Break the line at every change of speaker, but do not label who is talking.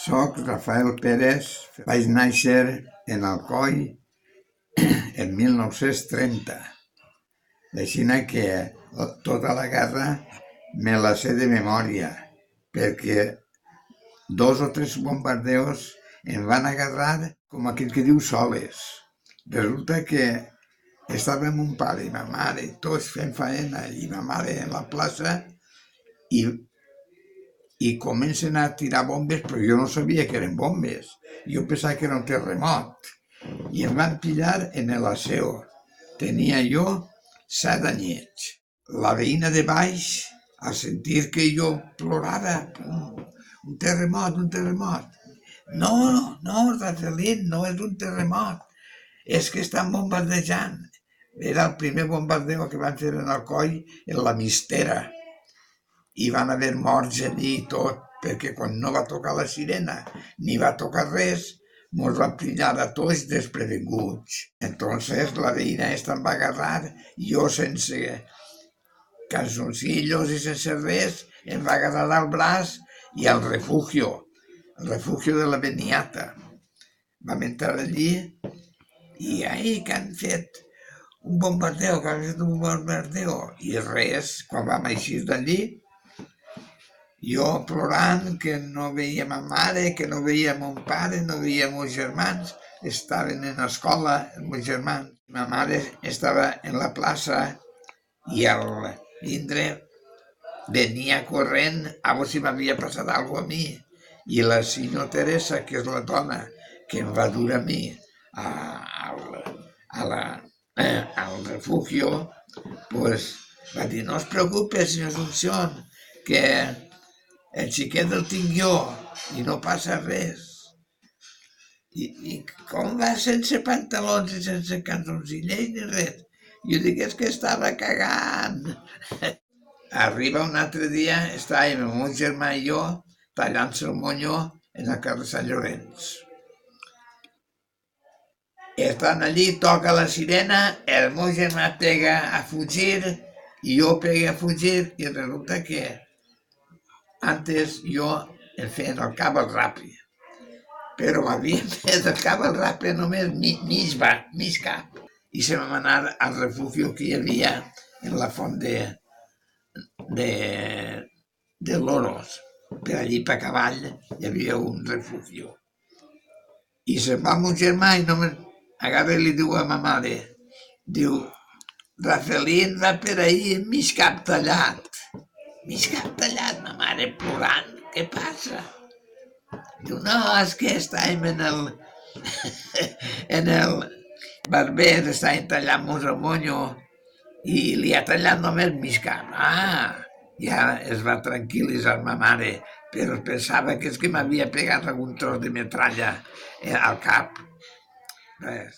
Soc Rafael Pérez, vaig néixer en Alcoi en 1930, així que tota la guerra me la sé de memòria, perquè 2 o 3 bombardeos em van agarrar, com aquell que diu, soles. Resulta que estava mon pare i ma mare tots fent faena i ma mare en la plaça i comencen a tirar bombes, però jo no sabia que eren bombes. Jo pensava que era un terremot. I em van pillar en l'aseo. Tenia jo 7 anyets. La veïna de baix, a sentir que jo plorava, un terremot, un terremot. No, Rafelín, no és un terremot, és que estan bombardejant. Era el primer bombardeo que van fer en Alcoi, en la Mistera. I van haver morts allí i tot, perquè quan no va tocar la sirena ni va tocar res, mos van pillar a tots desprevinguts. Entonces la veïna esta em va agarrar, jo sense calzoncillos i sense res, em va agarrar al braç i al refugio de la Beniata. Vam entrar allí i que han fet un bombardeo, i res, quan vam eixir d'allí, jo plorant, que no veia ma mare, que no veia mon pare, no veia meus germans, estaven en l'escola, els meus germans. Ma mare estava en la plaça i al vindre venia corrent a veure si m'havia passat alguna cosa a mi. I la senyora Teresa, que és la dona que em va dur a mi al refugio, pues va dir, no es preocupe, senyor Asunción, que el xiquet el tinc jo i no passa res. I com va sense pantalons i sense calzoncilles ni res? Jo dic, és que estava cagant. Arriba un altre dia, estàvem el meu germà i jo tallant-se el monyó en el carrer Sant Llorenç. Estan allí, toca la sirena, el meu germà pega a fugir i jo pegué a fugir i resulta que antes jo em feien el cable ràpid, però m'havien fet el cable ràpid només mig cap. I se vam anar al refugio que hi havia en la font de Loros. Per allí, per cavall, hi havia un refugio. I se'n va mon germà i només agarra i li diu a ma mare, diu, Rafelín va per ahir amb mig cap tallat. Mig cap tallat, ma mare plorant, què passa? Diu, no, és que estàvem en el barber, estàvem tallant-nos el monyo i li ha tallat només mig cap. Ja es va tranquil·litzar ma mare, però pensava que és que m'havia pegat algun tros de metralla al cap. Res.